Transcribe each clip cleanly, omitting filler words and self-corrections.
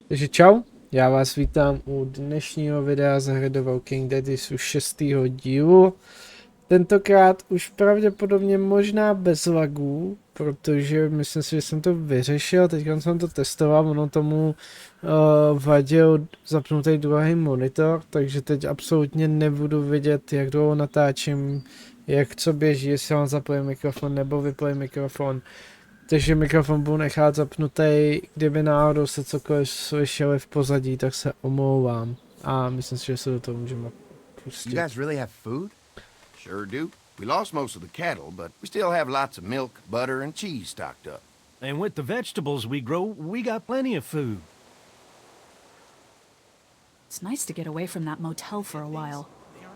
Takže čau, já vás vítám u dnešního videa z hry The Walking Dead z 6. dílu. Tentokrát už pravděpodobně možná bez lagů, protože myslím si, že jsem to vyřešil, teďka jsem to testoval, ono tomu vadil zapnutý druhý monitor, takže teď absolutně nebudu vidět, jak dlouho natáčím, jak co běží, jestli mám zapojit mikrofon nebo vypojit mikrofon. Takže mikrofon budu nechat zapnutý, kdyby náhodou se cokoliv slyšeli v pozadí, tak se omlouvám. A myslím si, že se do toho můžeme pustit. You guys really have food? Sure do. We lost most of the cattle, but we still have lots of milk, butter, and cheese stocked up. And with the vegetables we grow, we got plenty of food. It's nice to get away from that motel for a while.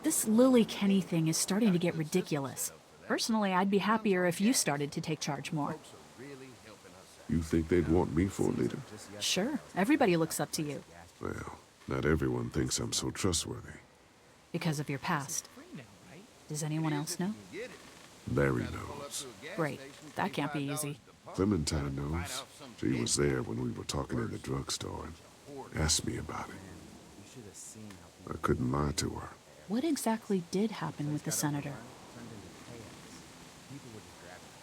This Lily Kenny thing is starting to get ridiculous. Personally, I'd be happier if you started to take charge more. You think they'd want me for a leader? Sure, everybody looks up to you. Well, not everyone thinks I'm so trustworthy. Because of your past. Does anyone else know? Larry knows. Great. That can't be easy. Clementine knows. She was there when we were talking in the drugstore and asked me about it. I couldn't lie to her. What exactly did happen with the senator?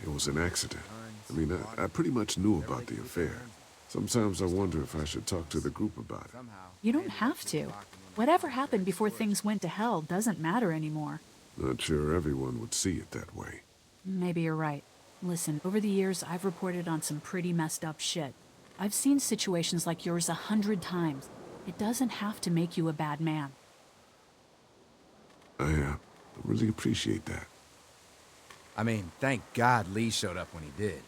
It was an accident. I mean, I pretty much knew about the affair. Sometimes I wonder if I should talk to the group about it. You don't have to. Whatever happened before things went to hell doesn't matter anymore. Not sure everyone would see it that way. Maybe you're right. Listen, over the years, I've reported on some pretty messed up shit. I've seen situations like yours 100 times. It doesn't have to make you a bad man. I really appreciate that. I mean, thank God Lee showed up when he did.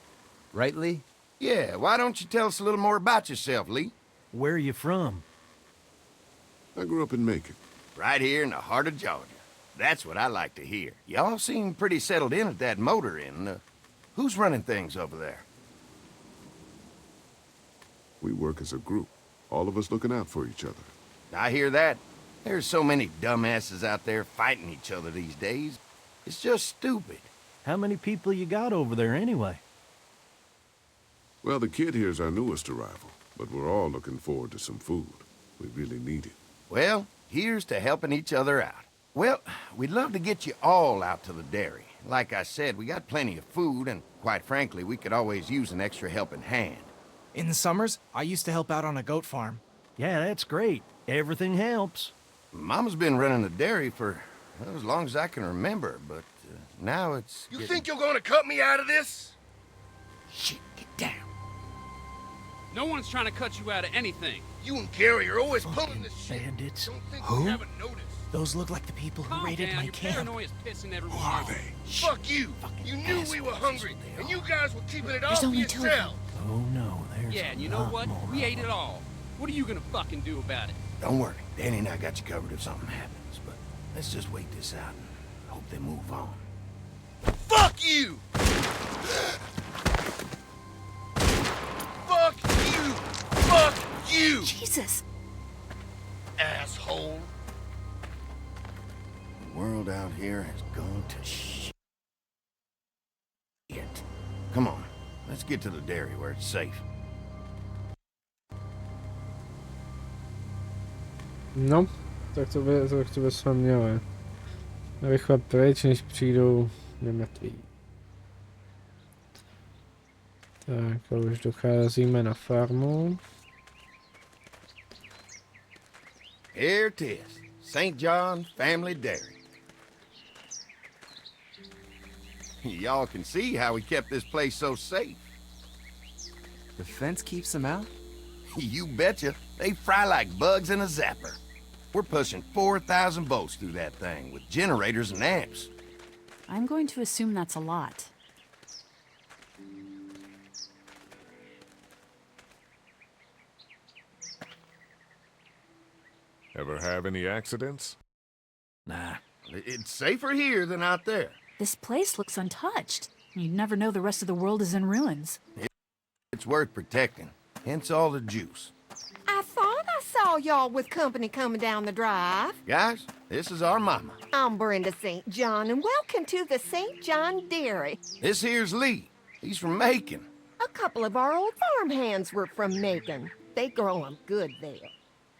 Right, Lee? Yeah, why don't you tell us a little more about yourself, Lee? Where are you from? I grew up in Macon. Right here in the heart of Georgia. That's what I like to hear. Y'all seem pretty settled in at that motor inn. Who's running things over there? We work as a group, all of us looking out for each other. I hear that. There's so many dumbasses out there fighting each other these days. It's just stupid. How many people you got over there anyway? Well, the kid here's our newest arrival, but we're all looking forward to some food. We really need it. Well, here's to helping each other out. Well, we'd love to get you all out to the dairy. Like I said, we got plenty of food, and quite frankly, we could always use an extra helping hand. In the summers, I used to help out on a goat farm. Yeah, that's great. Everything helps. Mama's been running the dairy for well, as long as I can remember, but now it's... You think you're gonna cut me out of this? Shit, get down. No one's trying to cut you out of anything. You and Gary are always pulling this shit. Bandits. Don't think Who? we haven't noticed. Those look like the people who Calm raided down, my your camp. paranoia's pissing everyone Who are off. they? Fuck you. You knew we were hungry, and you guys were keeping it all There's for only two of yourself. Oh no, there's Yeah, and you a know lot what? more We of ate it them. all. What are you gonna fucking do about it? Don't worry, Danny and I got you covered if something happens, but let's just wait this out and hope they move on. Fuck you! Fuck you! Fuck you! Jesus! Asshole! The world out here has gone to shit. Come on, let's get to the dairy where it's safe. No, tak to bychom měli. Rychle pryč, než přijdou nemrtví. Tak, a už docházíme na farmu. Here it is, St. John Family Dairy. Y'all can see how we kept this place so safe. The fence keeps them out? You betcha. They fry like bugs in a zapper. We're pushing 4,000 volts through that thing with generators and amps. I'm going to assume that's a lot. Ever have any accidents? Nah. It's safer here than out there. This place looks untouched. You'd never know the rest of the world is in ruins. It's worth protecting, hence all the juice. I thought I saw y'all with company coming down the drive. Guys, this is our mama. I'm Brenda St. John, and welcome to the St. John Dairy. This here's Lee. He's from Macon. A couple of our old farm hands were from Macon. They grow 'em good there.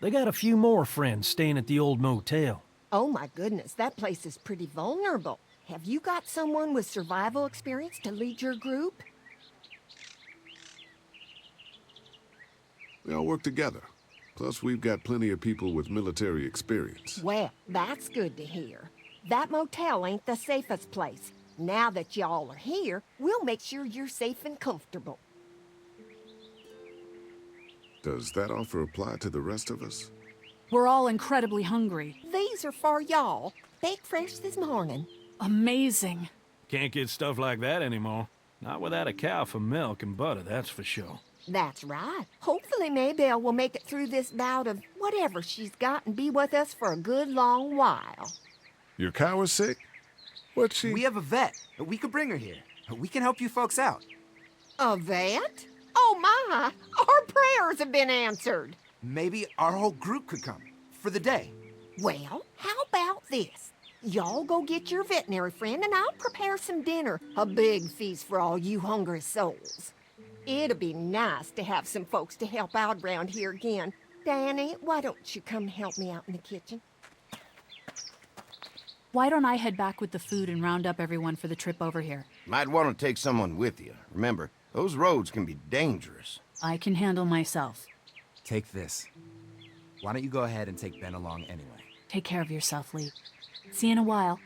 They got a few more friends staying at the old motel. Oh my goodness, that place is pretty vulnerable. Have you got someone with survival experience to lead your group? We all work together. Plus, we've got plenty of people with military experience. Well, that's good to hear. That motel ain't the safest place. Now that y'all are here, we'll make sure you're safe and comfortable. Does that offer apply to the rest of us? We're all incredibly hungry. These are for y'all. Baked fresh this morning. Amazing. Can't get stuff like that anymore. Not without a cow for milk and butter, that's for sure. That's right. Hopefully Maybelle will make it through this bout of whatever she's got and be with us for a good long while. Your cow is sick? What's she? We have a vet. We could bring her here. We can help you folks out. A vet? Oh my! Our prayers have been answered. Maybe our whole group could come. For the day. Well, how about this? Y'all go get your veterinary friend and I'll prepare some dinner. A big feast for all you hungry souls. It'll be nice to have some folks to help out around here again. Danny, why don't you come help me out in the kitchen? Why don't I head back with the food and round up everyone for the trip over here? Might want to take someone with you. Remember, those roads can be dangerous. I can handle myself. Take this. Why don't you go ahead and take Ben along anyway? Take care of yourself, Lee. See you in a while.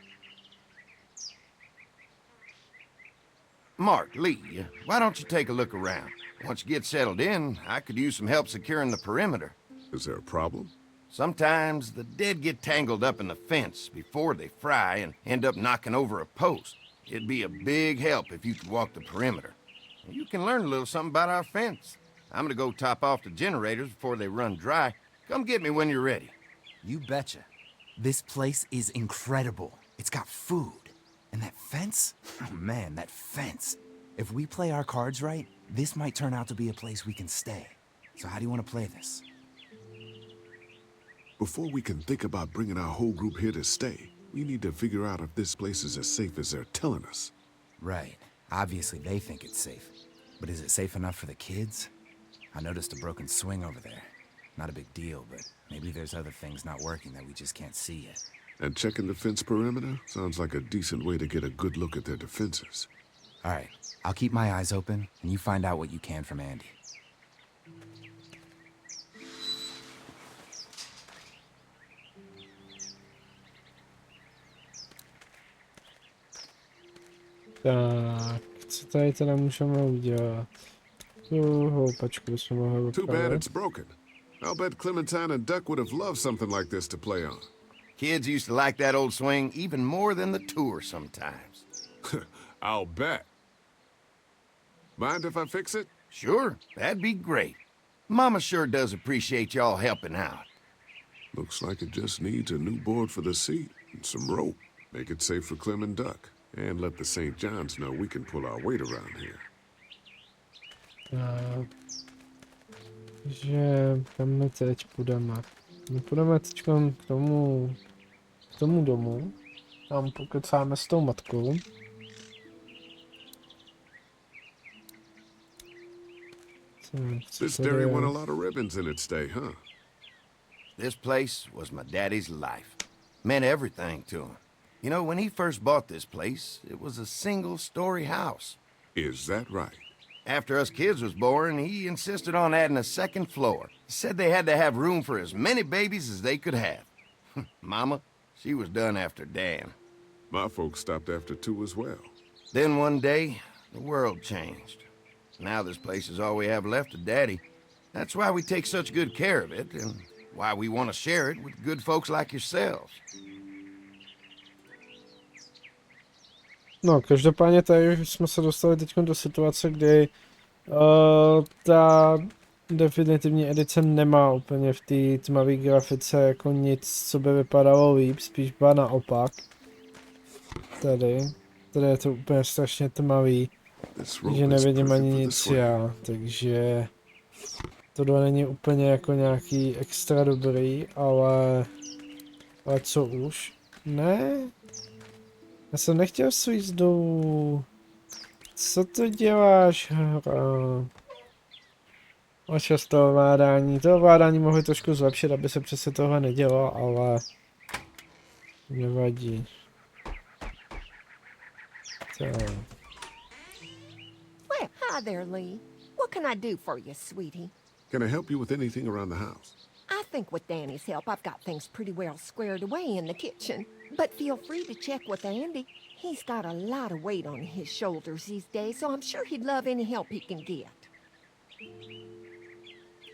Mark, Lee, why don't you take a look around? Once you get settled in, I could use some help securing the perimeter. Is there a problem? Sometimes the dead get tangled up in the fence before they fry and end up knocking over a post. It'd be a big help if you could walk the perimeter. You can learn a little something about our fence. I'm gonna go top off the generators before they run dry. Come get me when you're ready. You betcha. This place is incredible. It's got food. And that fence? Oh man, that fence. If we play our cards right, this might turn out to be a place we can stay. So how do you want to play this? Before we can think about bringing our whole group here to stay, we need to figure out if this place is as safe as they're telling us. Right. Obviously they think it's safe. But is it safe enough for the kids? I noticed a broken swing over there. Not a big deal, but maybe there's other things not working that we just can't see yet. And checking the fence perimeter sounds like a decent way to get a good look at their defenses. All right. I'll keep my eyes open, and you find out what you can from Andy. Tak, co tady teda můžeme udělat? Tu houpačku bychom mohli Too bad opravit. it's broken. I'll bet Clementine and Duck would have loved something like this to play on. Kids used to like that old swing even more than the tour sometimes. I'll bet. Mind if I fix it? Sure, that'd be great. Mama sure does appreciate y'all helping out. Looks like it just needs a new board for the seat and some rope. Make it safe for Clem and Duck. And let the St. John's know we can pull our weight around here. Že kam my teď půjdeme? My půjdeme teď k tomu domu. Tam pokecáme s tou matkou. This dairy won a lot of ribbons in its day, huh? This place was my daddy's life. Meant everything to him. You know, when he first bought this place, it was a single-story house. Is that right? After us kids was born, he insisted on adding a second floor. Said they had to have room for as many babies as they could have. Mama, she was done after Dan. My folks stopped after 2 as well. Then one day, the world changed. Now this place is all we have left of Daddy. That's why we take such good care of it, and why we want to share it with good folks like yourselves. No, každopádně tady jsme se dostali teď do situace, kdy ta definitivní edice nemá úplně v té tmavé grafice jako nic, co by vypadalo líp, spíš ba naopak. Tady je to úplně strašně tmavý, že nevidím ani nic já, takže tohle není úplně jako nějaký extra dobrý, ale co už? Ne? Já jsem nechtěl svíct dolů. Co to děláš, hra? O čas to ovládání. To ovládání mohli trošku zlepšit, aby se přesně tohle nedělo, ale nevadí. Tak. Well, hi there, Lee. What can I do for you, sweetie? Can I help you with anything around the house? I think with Danny's help, I've got things pretty well squared away in the kitchen. But feel free to check with Andy. He's got a lot of weight on his shoulders these days, so I'm sure he'd love any help he can get.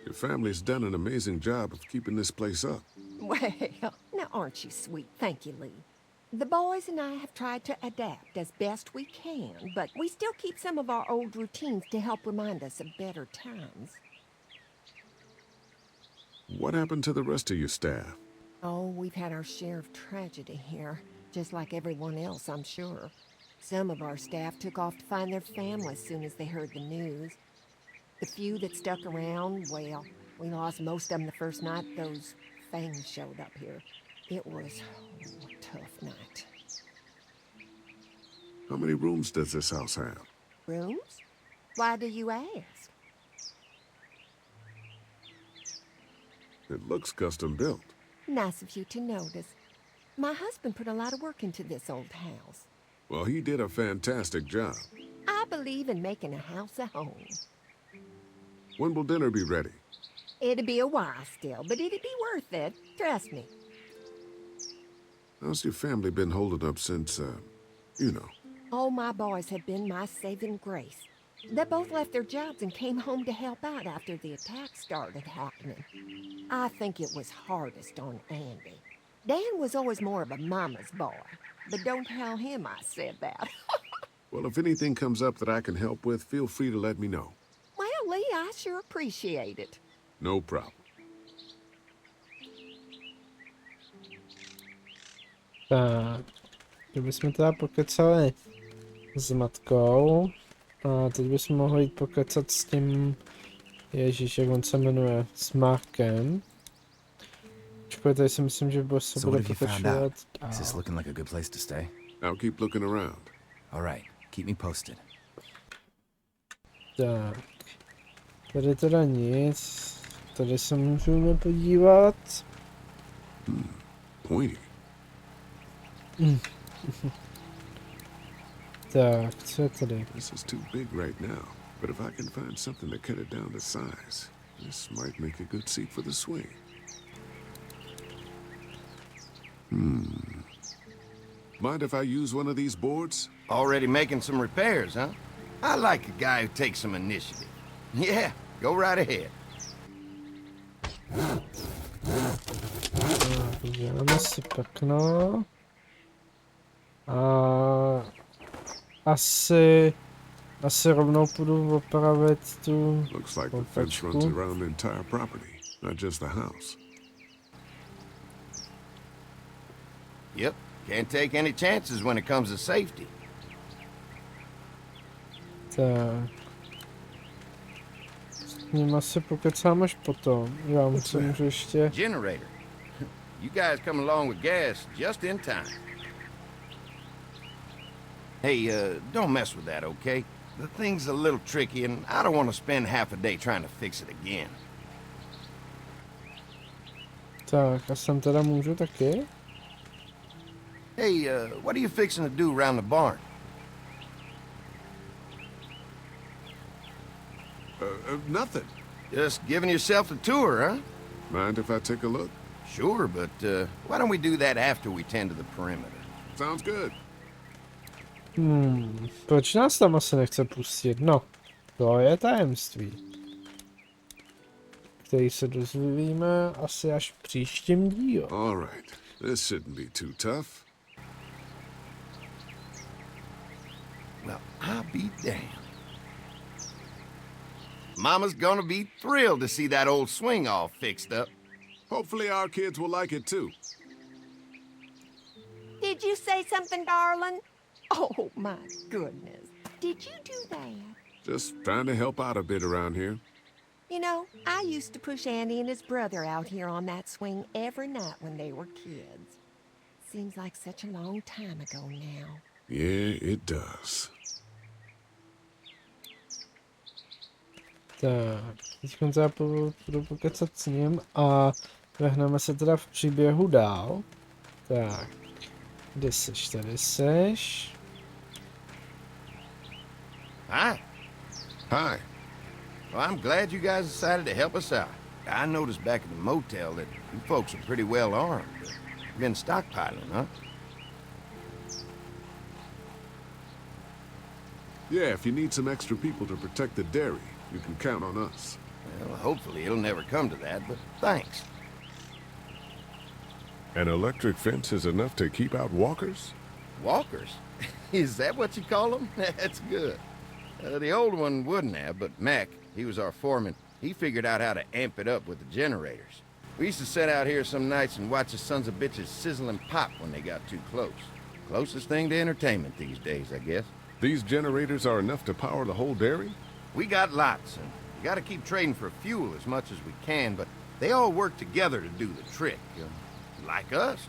Your family's done an amazing job of keeping this place up. Well, now aren't you sweet? Thank you, Lee. The boys and I have tried to adapt as best we can, but we still keep some of our old routines to help remind us of better times. What happened to the rest of your staff? Oh, we've had our share of tragedy here, just like everyone else, I'm sure. Some of our staff took off to find their families as soon as they heard the news. The few that stuck around, well, we lost most of them the first night those things showed up here. It was a tough night. How many rooms does this house have? Rooms? Why do you ask? It looks custom built. Nice of you to notice. My husband put a lot of work into this old house. Well, he did a fantastic job. I believe in making a house a home. When will dinner be ready? It'll be a while still, but it'll be worth it. Trust me. How's your family been holding up since, you know? Oh, my boys have been my saving grace. They both left their jobs and came home to help out after the attack started happening. I think it was hardest on Andy. Dan was always more of a mama's boy, but don't tell him I said that. Well, if anything comes up that I can help with, feel free to let me know. Well, Lee, I sure appreciate it. No problem. Tak. Kdybychom teda pokecali s matkou. A teď bychom mohli jít pokecat s tím... Ježíš, jak on se jmenuje? S Markem. Počkej, tady si myslím, že by se bude pokračovat. Is this looking like a good place to stay? I'll keep looking around. All right, keep me posted. Tak. Tady teda nic. Tady se můžeme podívat. Pointy. Tak, co je tady? This is too big right now, but if I can find something to cut it down to size, this might make a good seat for the swing. Mind if I use one of these boards? Already making some repairs, huh? I like a guy who takes some initiative. Yeah, go right ahead. Uděláme si pekno. A asi rovnou půjdu opravit tu Looks like the fence runs around the entire property, not just the house. Yep, can't take any chances when it comes to safety. Tak. S ním asi pokecám až potom. Já musím ještě... Generator. You guys come along with gas just in time. Hey, don't mess with that, okay? The thing's a little tricky, and I don't want to spend half a day trying to fix it again. Tak, a sem teda můžu taky? Hey, what are you fixing to do around the barn? Nothing. Just giving yourself a tour, huh? Mind if I take a look? Sure, but why don't we do that after we tend to the perimeter? Sounds good. Proč nás tam asi nechce pustit? No, to je tajemství, který se dozvíme asi až v příštím dílu. All right, this shouldn't be too tough. Well, I'll be damned. Mama's gonna be thrilled to see that old swing all fixed up. Hopefully our kids will like it too. Did you say something, darling? Oh, my goodness. Did you do that? Just trying to help out a bit around here. You know, I used to push Andy and his brother out here on that swing every night when they were kids. Seems like such a long time ago now. Yeah, it does. Tak, teď já budu pokecat s ním a vrhneme se teda v příběhu dál. Tak, kde seš, tady seš. Hi. Hi. Well, I'm glad you guys decided to help us out. I noticed back at the motel that you folks are pretty well armed. You've been stockpiling, huh? Yeah, if you need some extra people to protect the dairy, you can count on us. Well, hopefully it'll never come to that, but thanks. An electric fence is enough to keep out walkers? Walkers? Is that what you call them? That's good. The old one wouldn't have, but Mac, he was our foreman, he figured out how to amp it up with the generators. We used to sit out here some nights and watch the sons of bitches sizzle and pop when they got too close. Closest thing to entertainment these days, I guess. These generators are enough to power the whole dairy? We got lots, and we gotta keep trading for fuel as much as we can, but they all work together to do the trick, like us.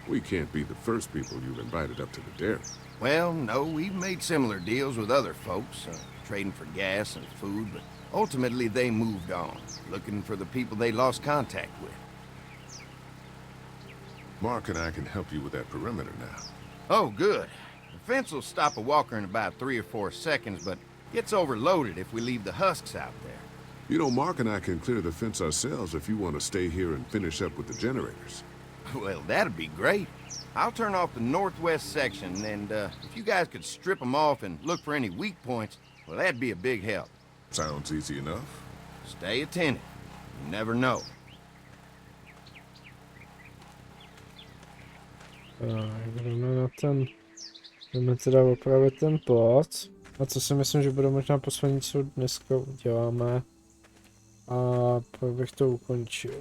We can't be the first people you've invited up to the dairy. Well, no, we've made similar deals with other folks, trading for gas and food, but ultimately they moved on, looking for the people they lost contact with. Mark and I can help you with that perimeter now. Oh, good. The fence will stop a walker in about 3 or 4 seconds, but gets overloaded if we leave the husks out there. You know, Mark and I can clear the fence ourselves if you want to stay here and finish up with the generators. Well, that'd be great. I'll turn off the northwest section, and if you guys could strip them off and look for any weak points, well, that'd be a big help. Sounds easy enough. Stay attentive. You never know. Jdeme teda opravit ten plot. A co si myslím, že bude možná poslední, co dneska uděláme. A pak bych to ukončil.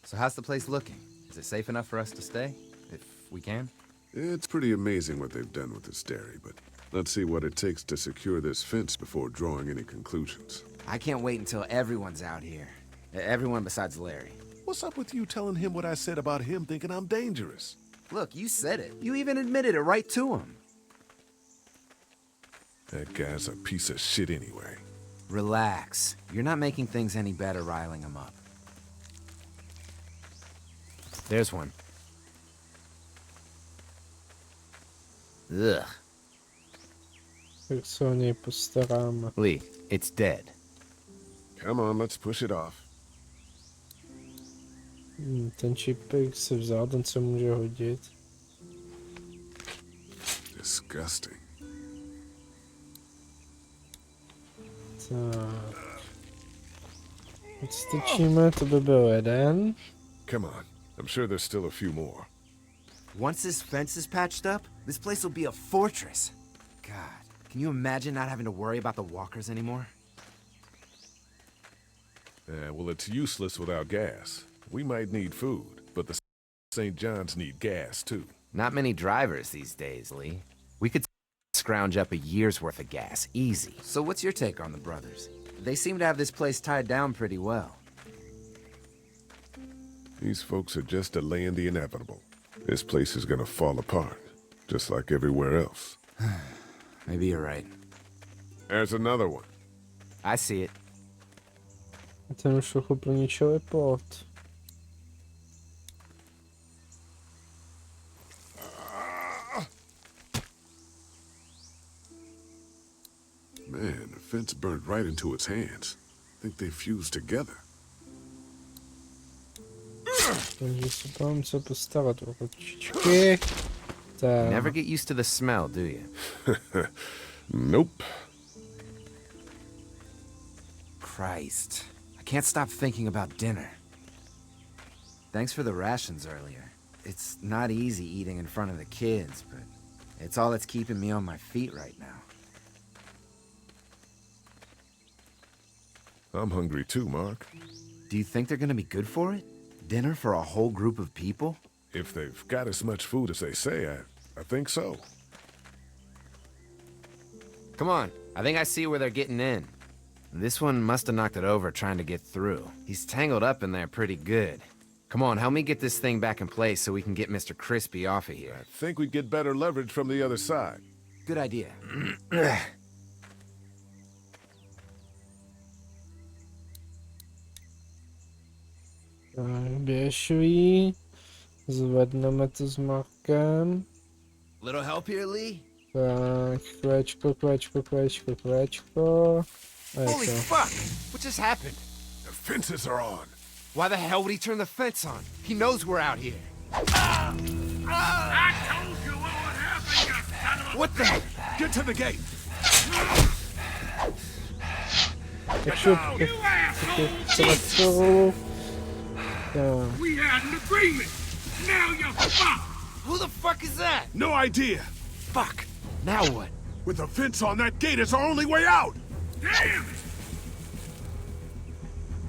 So how's the place looking? Is it safe enough for us to stay? If we can? It's pretty amazing what they've done with this dairy, but let's see what it takes to secure this fence before drawing any conclusions. I can't wait until everyone's out here. Everyone besides Larry. What's up with you telling him what I said about him thinking I'm dangerous? Look, you said it. You even admitted it right to him. That guy's a piece of shit anyway. Relax. You're not making things any better riling him up. There's one. Ugh. Tak se o něj postaráme. Lee, it's dead. Come on, let's push it off. Ten čipek se vzal, ten se může hodit. Disgusting. Tak. Odstyčíme, to by byl jeden. Come on. I'm sure there's still a few more. Once this fence is patched up, this place will be a fortress. God, can you imagine not having to worry about the walkers anymore? Yeah, well, it's useless without gas. We might need food, but the St. John's need gas, too. Not many drivers these days, Lee. We could scrounge up a year's worth of gas, easy. So what's your take on the brothers? They seem to have this place tied down pretty well. These folks are just delaying the inevitable. This place is gonna fall apart, just like everywhere else. Maybe you're right. There's another one. I see it. Ten už trochu plničil plot. Man, the fence burned right into its hands. I think they fused together. Takže se budeme se postarat o kočičky. You never get used to the smell, do you? Nope. Christ. I can't stop thinking about dinner. Thanks for the rations earlier. It's not easy eating in front of the kids, but it's all that's keeping me on my feet right now. I'm hungry too, Mark. Do you think they're gonna be good for it? Dinner for a whole group of people? If they've got as much food as they say, I think so. Come on, I think I see where they're getting in. This one must have knocked it over trying to get through. He's tangled up in there pretty good. Come on, help me get this thing back in place so we can get Mr. Crispy off of here. I think we'd get better leverage from the other side. Good idea. Tak, běžují. Zvedneme to s Markem. Little help here, Lee? Tak, kolečko. A je Holy to. fuck! What just happened? The fences are on. Why the hell would he turn the fence on? He knows we're out here. I told you what would happen, you son of a... What the? Get to the gate. Tak šup, kolečko. Tak. We had an agreement. Now you're fucked. Who the fuck is that? No idea. Fuck. Now what? With the fence on that gate, it's our only way out. Damn it.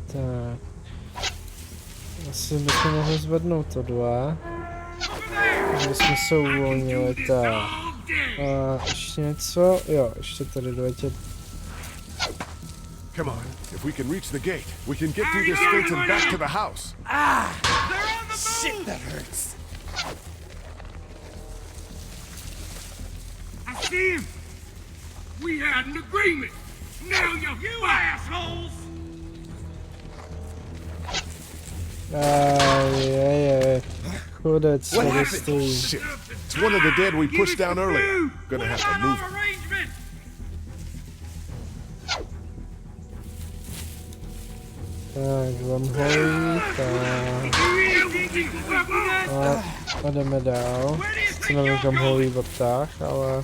Tak. Asi bychom mohli zvednout to 2. Aby jsme se uvolnili, tak. A ještě něco? Jo, ještě tady doletět. Come on. If we can reach the gate, we can get through this fence and back to the house. Ah! Shit, that hurts. I see him. We had an agreement. Now you assholes. Je. Chudec, tady stojí. Shit. It's one of the dead we pushed down earlier. Gonna have to move. Tak, vám holí, tak. A jdeme dál. Sice nevím, kam holí odtáh, ale...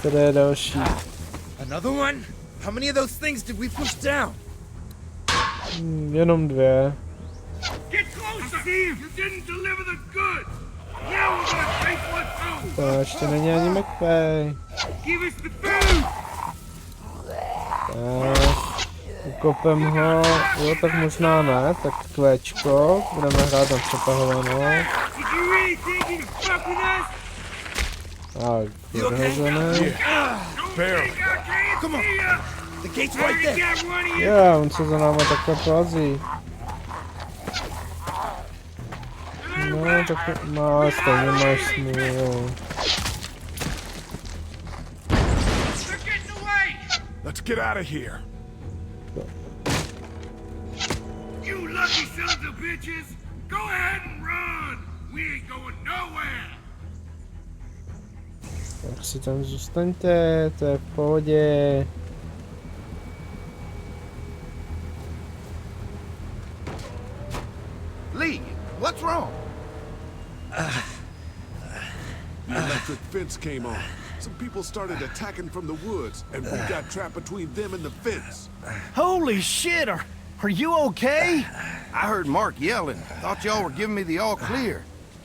Tady je další. Another one? How many of those things did we push down? Jenom 2. Get closer. You didn't deliver the goods. Now we're gonna take what's owed. To ještě není ani McVay. Give us the food. Tak, ukopem ho, jo, tak možná ne, tak kvéčko, budeme hrát na přetahovanou. Tak, vyhozený. Come on. The gate's right there. Jo, on se za náma takhle plazí. No, tak má, stejně máš smůlu. Let's get out of here. You lucky sons of bitches. Go ahead and run. We ain't going nowhere. Tak si tam zůstaňte, to je v pohodě. Lee, what's wrong? The electric fence came on. Some people started attacking from the woods, and we got trapped between them and the fence. Holy shit, are you okay? I heard Mark yelling. Thought y'all were giving me the all clear.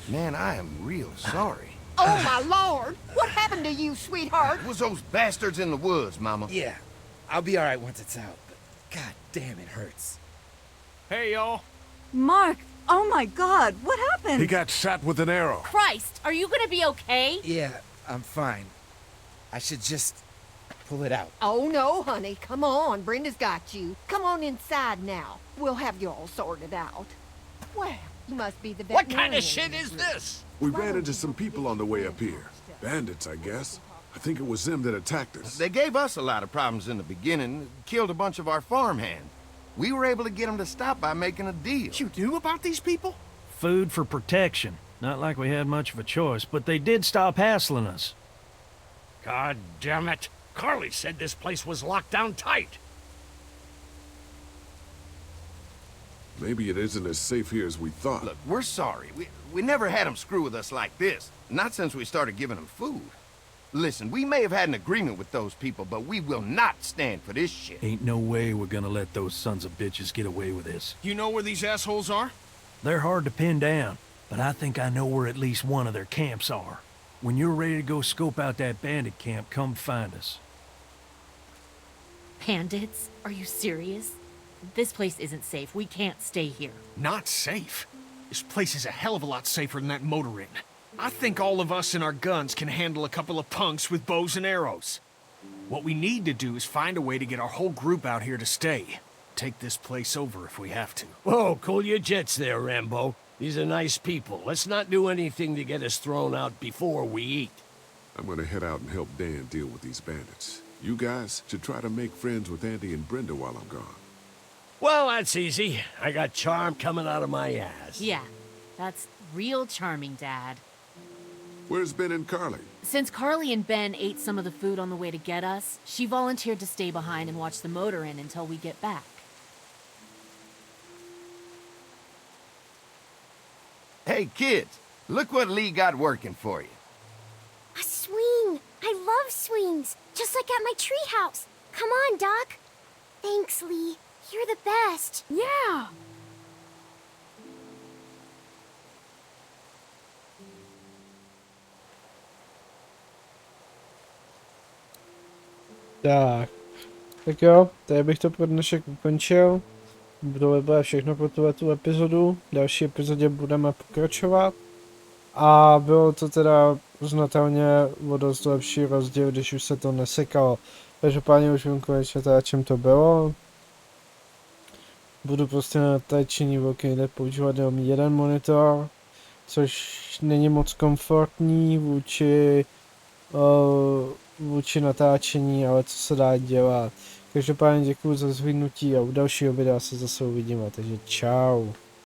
Man, I am real sorry. Oh, my lord! What happened to you, sweetheart? It was those bastards in the woods, Mama. Yeah, I'll be alright once it's out, but god damn, it hurts. Hey, y'all. Mark! Oh my god, what happened? He got shot with an arrow. Christ, are you gonna be okay? Yeah, I'm fine. I should just pull it out. Oh, no, honey. Come on. Brenda's got you. Come on inside now. We'll have you all sorted out. Well, you must be the What veterinarian. kind of shit is this? We ran into some people on the way up here. Bandits, I guess. I think it was them that attacked us. They gave us a lot of problems in the beginning, killed a bunch of our farmhands. We were able to get them to stop by making a deal. You knew about these people? Food for protection. Not like we had much of a choice, but they did stop hassling us. God damn it. Carly said this place was locked down tight. Maybe it isn't as safe here as we thought. Look, we're sorry. We never had them screw with us like this. Not since we started giving them food. Listen, we may have had an agreement with those people, but we will not stand for this shit. Ain't no way we're gonna let those sons of bitches get away with this. You know where these assholes are? They're hard to pin down, but I think I know where at least one of their camps are. When you're ready to go scope out that bandit camp, come find us. Bandits? Are you serious? This place isn't safe. We can't stay here. Not safe. This place is a hell of a lot safer than that motor inn. I think all of us and our guns can handle a couple of punks with bows and arrows. What we need to do is find a way to get our whole group out here to stay. Take this place over if we have to. Whoa, cool your jets there, Rambo. These are nice people. Let's not do anything to get us thrown out before we eat. I'm gonna head out and help Dan deal with these bandits. You guys should try to make friends with Andy and Brenda while I'm gone. Well, that's easy. I got charm coming out of my ass. Yeah, that's real charming, Dad. Where's Ben and Carly? Since Carly and Ben ate some of the food on the way to get us, she volunteered to stay behind and watch the motor inn until we get back. Hey, kids, look what Lee got working for you. A swing! I love swings! Just like at my treehouse! Come on, Doc! Thanks, Lee. You're the best. Yeah! Tak jo, tady bych to pro dnešek ukončil. To bude všechno pro tu epizodu. V další epizodě budeme pokračovat. A bylo to teda uznatelně o dost lepší rozdíl, když už se to nesekalo. Každopádně už vím konečně teda, čem to bylo. Budu prostě na natáčení Walking Dead používat jenom jeden monitor, což není moc komfortní vůči natáčení, ale co se dá dělat. Každopádně děkuji za zhlédnutí a u dalšího videa se zase uvidíme, takže čau.